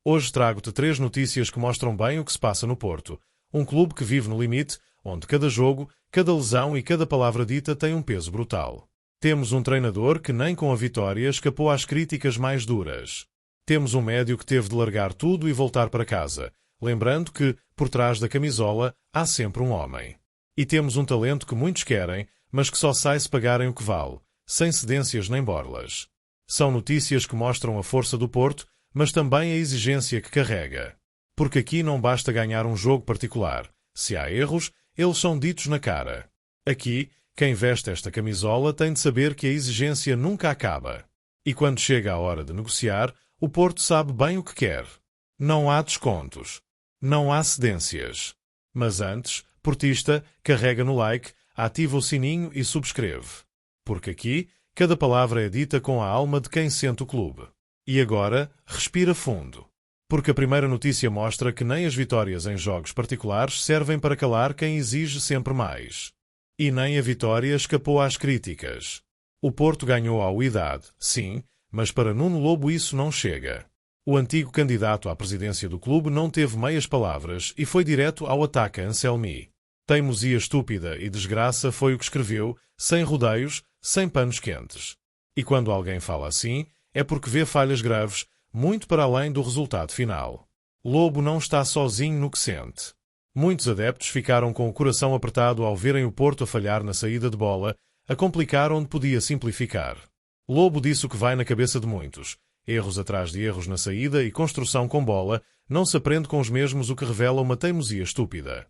Hoje trago-te 3 notícias que mostram bem o que se passa no Porto. Um clube que vive no limite, onde cada jogo, cada lesão e cada palavra dita tem um peso brutal. Temos um treinador que nem com a vitória escapou às críticas mais duras. Temos um médio que teve de largar tudo e voltar para casa, lembrando que, por trás da camisola, há sempre um homem. E temos um talento que muitos querem, mas que só sai se pagarem o que vale, sem cedências nem borlas. São notícias que mostram a força do Porto, mas também a exigência que carrega. Porque aqui não basta ganhar um jogo particular. Se há erros, eles são ditos na cara. Aqui, quem veste esta camisola tem de saber que a exigência nunca acaba. E quando chega a hora de negociar, o Porto sabe bem o que quer. Não há descontos. Não há cedências. Mas antes, portista, carrega no like, ativa o sininho e subscreve. Porque aqui, cada palavra é dita com a alma de quem sente o clube. E agora, respira fundo. Porque a primeira notícia mostra que nem as vitórias em jogos particulares servem para calar quem exige sempre mais. E nem a vitória escapou às críticas. O Porto ganhou ao Idade, sim, mas para Nuno Lobo isso não chega. O antigo candidato à presidência do clube não teve meias palavras e foi direto ao ataque a Anselmi. Teimosia estúpida e desgraça foi o que escreveu, sem rodeios, sem panos quentes. E quando alguém fala assim, é porque vê falhas graves, muito para além do resultado final. Lobo não está sozinho no que sente. Muitos adeptos ficaram com o coração apertado ao verem o Porto a falhar na saída de bola, a complicar onde podia simplificar. Lobo disse o que vai na cabeça de muitos. Erros atrás de erros na saída e construção com bola, não se aprende com os mesmos, o que revela uma teimosia estúpida.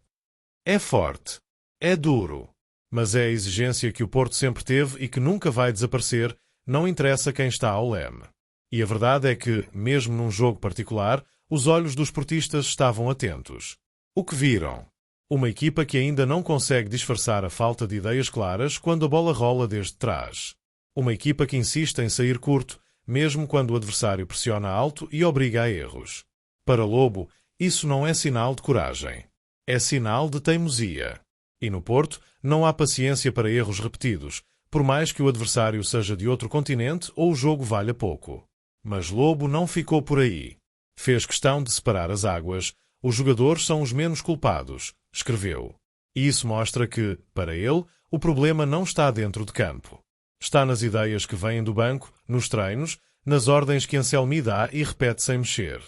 É forte. É duro. Mas é a exigência que o Porto sempre teve e que nunca vai desaparecer, não interessa quem está ao leme. E a verdade é que, mesmo num jogo particular, os olhos dos portistas estavam atentos. O que viram? Uma equipa que ainda não consegue disfarçar a falta de ideias claras quando a bola rola desde trás. Uma equipa que insiste em sair curto, mesmo quando o adversário pressiona alto e obriga a erros. Para Lobo, isso não é sinal de coragem. É sinal de teimosia. E no Porto, não há paciência para erros repetidos, por mais que o adversário seja de outro continente ou o jogo valha pouco. Mas Lobo não ficou por aí. Fez questão de separar as águas. Os jogadores são os menos culpados, escreveu. E isso mostra que, para ele, o problema não está dentro de campo. Está nas ideias que vêm do banco, nos treinos, nas ordens que Anselmi dá e repete sem mexer.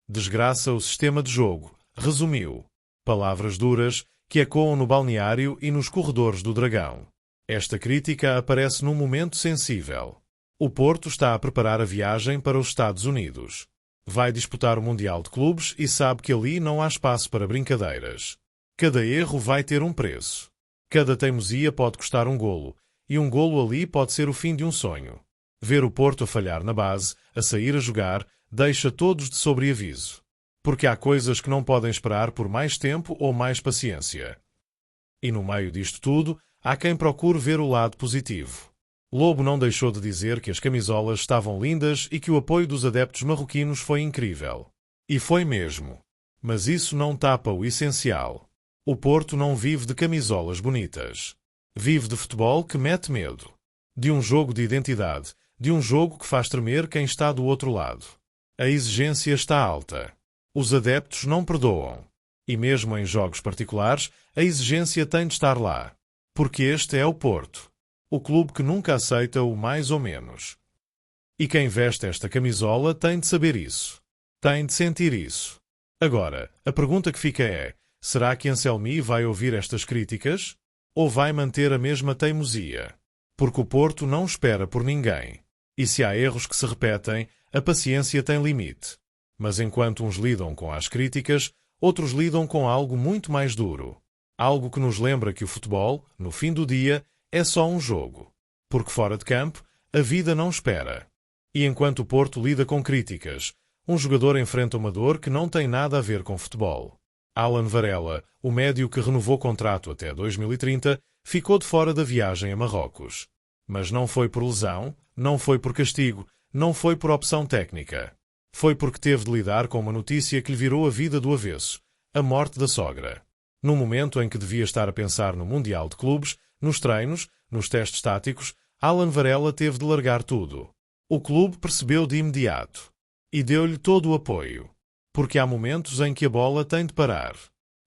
Desgraça o sistema de jogo, resumiu. Palavras duras que ecoam no balneário e nos corredores do Dragão. Esta crítica aparece num momento sensível. O Porto está a preparar a viagem para os Estados Unidos. Vai disputar o Mundial de Clubes e sabe que ali não há espaço para brincadeiras. Cada erro vai ter um preço. Cada teimosia pode custar um golo, e um golo ali pode ser o fim de um sonho. Ver o Porto a falhar na base, a sair a jogar, deixa todos de sobreaviso. Porque há coisas que não podem esperar por mais tempo ou mais paciência. E no meio disto tudo, há quem procure ver o lado positivo. Lobo não deixou de dizer que as camisolas estavam lindas e que o apoio dos adeptos marroquinos foi incrível. E foi mesmo. Mas isso não tapa o essencial. O Porto não vive de camisolas bonitas. Vive de futebol que mete medo. De um jogo de identidade, de um jogo que faz tremer quem está do outro lado. A exigência está alta. Os adeptos não perdoam. E mesmo em jogos particulares, a exigência tem de estar lá. Porque este é o Porto. O clube que nunca aceita o mais ou menos. E quem veste esta camisola tem de saber isso. Tem de sentir isso. Agora, a pergunta que fica é, será que Anselmi vai ouvir estas críticas? Ou vai manter a mesma teimosia? Porque o Porto não espera por ninguém. E se há erros que se repetem, a paciência tem limite. Mas enquanto uns lidam com as críticas, outros lidam com algo muito mais duro. Algo que nos lembra que o futebol, no fim do dia, é só um jogo. Porque fora de campo, a vida não espera. E enquanto o Porto lida com críticas, um jogador enfrenta uma dor que não tem nada a ver com futebol. Alan Varela, o médio que renovou contrato até 2030, ficou de fora da viagem a Marrocos. Mas não foi por lesão, não foi por castigo, não foi por opção técnica. Foi porque teve de lidar com uma notícia que lhe virou a vida do avesso, a morte da sogra. No momento em que devia estar a pensar no Mundial de Clubes, nos treinos, nos testes táticos, Alan Varela teve de largar tudo. O clube percebeu de imediato. E deu-lhe todo o apoio. Porque há momentos em que a bola tem de parar.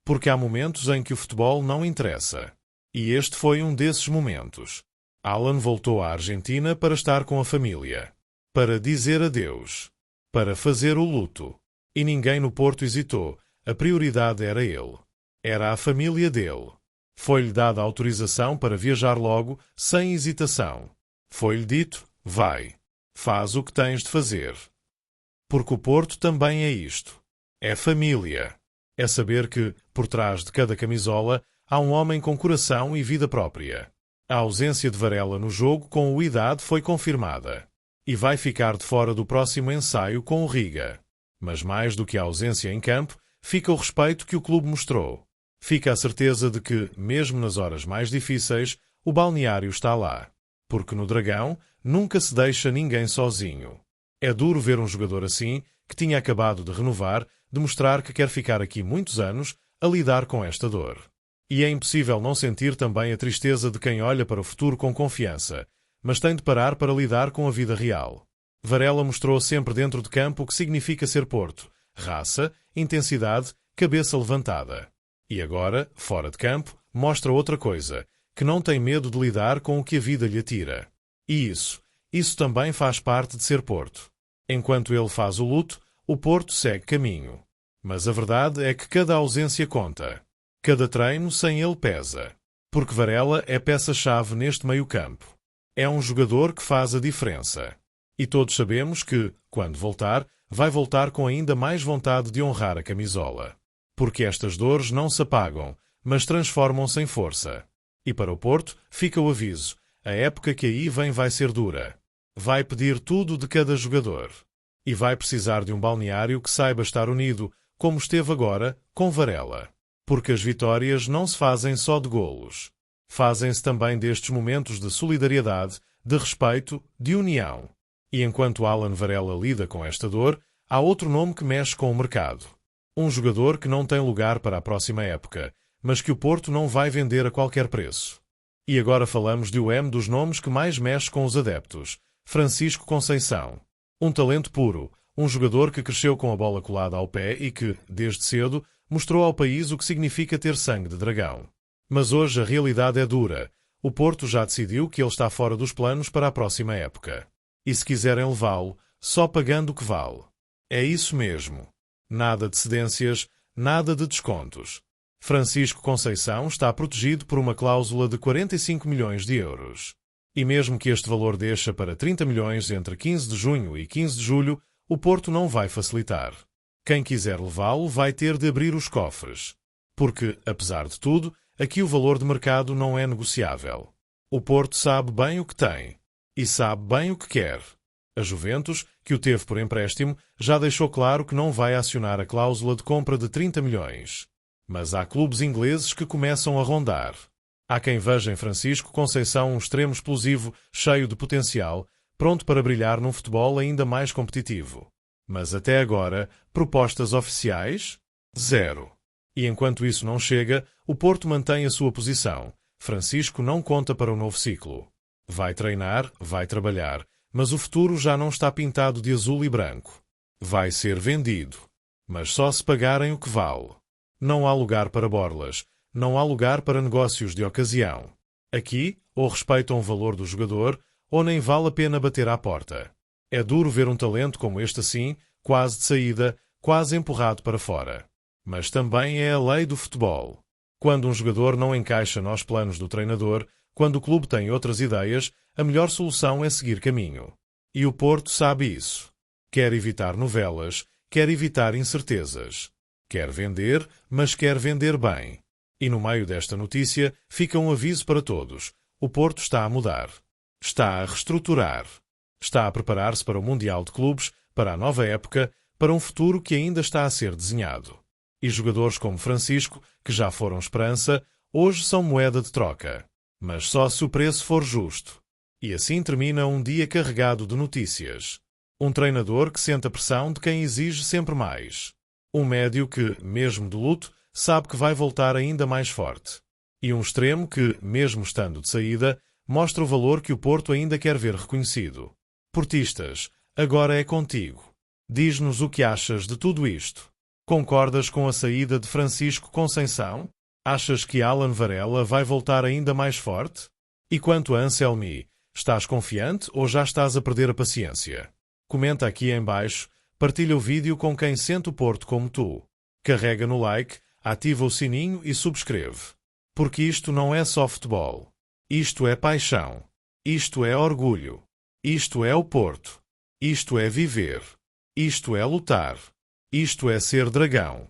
Porque há momentos em que o futebol não interessa. E este foi um desses momentos. Alan voltou à Argentina para estar com a família. Para dizer adeus. Para fazer o luto. E ninguém no Porto hesitou. A prioridade era ele. Era a família dele. Foi-lhe dada autorização para viajar logo, sem hesitação. Foi-lhe dito, vai. Faz o que tens de fazer. Porque o Porto também é isto. É família. É saber que, por trás de cada camisola, há um homem com coração e vida própria. A ausência de Varela no jogo com o idade foi confirmada. E vai ficar de fora do próximo ensaio com o Riga. Mas mais do que a ausência em campo, fica o respeito que o clube mostrou. Fica a certeza de que, mesmo nas horas mais difíceis, o balneário está lá. Porque no Dragão nunca se deixa ninguém sozinho. É duro ver um jogador assim, que tinha acabado de renovar, demonstrar que quer ficar aqui muitos anos a lidar com esta dor. E é impossível não sentir também a tristeza de quem olha para o futuro com confiança, mas tem de parar para lidar com a vida real. Varela mostrou sempre dentro de campo o que significa ser Porto. Raça, intensidade, cabeça levantada. E agora, fora de campo, mostra outra coisa, que não tem medo de lidar com o que a vida lhe atira. E isso também faz parte de ser Porto. Enquanto ele faz o luto, o Porto segue caminho. Mas a verdade é que cada ausência conta. Cada treino sem ele pesa. Porque Varela é peça-chave neste meio-campo. É um jogador que faz a diferença. E todos sabemos que, quando voltar, vai voltar com ainda mais vontade de honrar a camisola. Porque estas dores não se apagam, mas transformam-se em força. E para o Porto, fica o aviso, a época que aí vem vai ser dura. Vai pedir tudo de cada jogador. E vai precisar de um balneário que saiba estar unido, como esteve agora, com Varela. Porque as vitórias não se fazem só de golos. Fazem-se também destes momentos de solidariedade, de respeito, de união. E enquanto Alan Varela lida com esta dor, há outro nome que mexe com o mercado. Um jogador que não tem lugar para a próxima época, mas que o Porto não vai vender a qualquer preço. E agora falamos de um dos nomes que mais mexe com os adeptos, Francisco Conceição. Um talento puro, um jogador que cresceu com a bola colada ao pé e que, desde cedo, mostrou ao país o que significa ter sangue de dragão. Mas hoje a realidade é dura. O Porto já decidiu que ele está fora dos planos para a próxima época. E se quiserem levá-lo, só pagando o que vale. É isso mesmo. Nada de cedências, nada de descontos. Francisco Conceição está protegido por uma cláusula de 45 milhões de euros. E mesmo que este valor deixe para 30 milhões entre 15 de junho e 15 de julho, o Porto não vai facilitar. Quem quiser levá-lo vai ter de abrir os cofres. Porque, apesar de tudo, aqui o valor de mercado não é negociável. O Porto sabe bem o que tem. E sabe bem o que quer. A Juventus, que o teve por empréstimo, já deixou claro que não vai acionar a cláusula de compra de 30 milhões. Mas há clubes ingleses que começam a rondar. Há quem veja em Francisco Conceição um extremo explosivo, cheio de potencial, pronto para brilhar num futebol ainda mais competitivo. Mas até agora, propostas oficiais? Zero. E enquanto isso não chega, o Porto mantém a sua posição. Francisco não conta para o novo ciclo. Vai treinar, vai trabalhar, mas o futuro já não está pintado de azul e branco. Vai ser vendido. Mas só se pagarem o que vale. Não há lugar para borlas. Não há lugar para negócios de ocasião. Aqui, ou respeitam o valor do jogador, ou nem vale a pena bater à porta. É duro ver um talento como este assim, quase de saída, quase empurrado para fora. Mas também é a lei do futebol. Quando um jogador não encaixa nos planos do treinador, quando o clube tem outras ideias, a melhor solução é seguir caminho. E o Porto sabe isso. Quer evitar novelas, quer evitar incertezas. Quer vender, mas quer vender bem. E no meio desta notícia fica um aviso para todos. O Porto está a mudar. Está a reestruturar. Está a preparar-se para o Mundial de Clubes, para a nova época, para um futuro que ainda está a ser desenhado. E jogadores como Francisco, que já foram esperança, hoje são moeda de troca. Mas só se o preço for justo. E assim termina um dia carregado de notícias. Um treinador que sente a pressão de quem exige sempre mais. Um médio que, mesmo de luto, sabe que vai voltar ainda mais forte. E um extremo que, mesmo estando de saída, mostra o valor que o Porto ainda quer ver reconhecido. Portistas, agora é contigo. Diz-nos o que achas de tudo isto. Concordas com a saída de Francisco Conceição? Achas que Alan Varela vai voltar ainda mais forte? E quanto a Anselmi, estás confiante ou já estás a perder a paciência? Comenta aqui em baixo, partilha o vídeo com quem sente o Porto como tu. Carrega no like, ativa o sininho e subscreve. Porque isto não é só futebol. Isto é paixão. Isto é orgulho. Isto é o Porto. Isto é viver. Isto é lutar. Isto é ser dragão.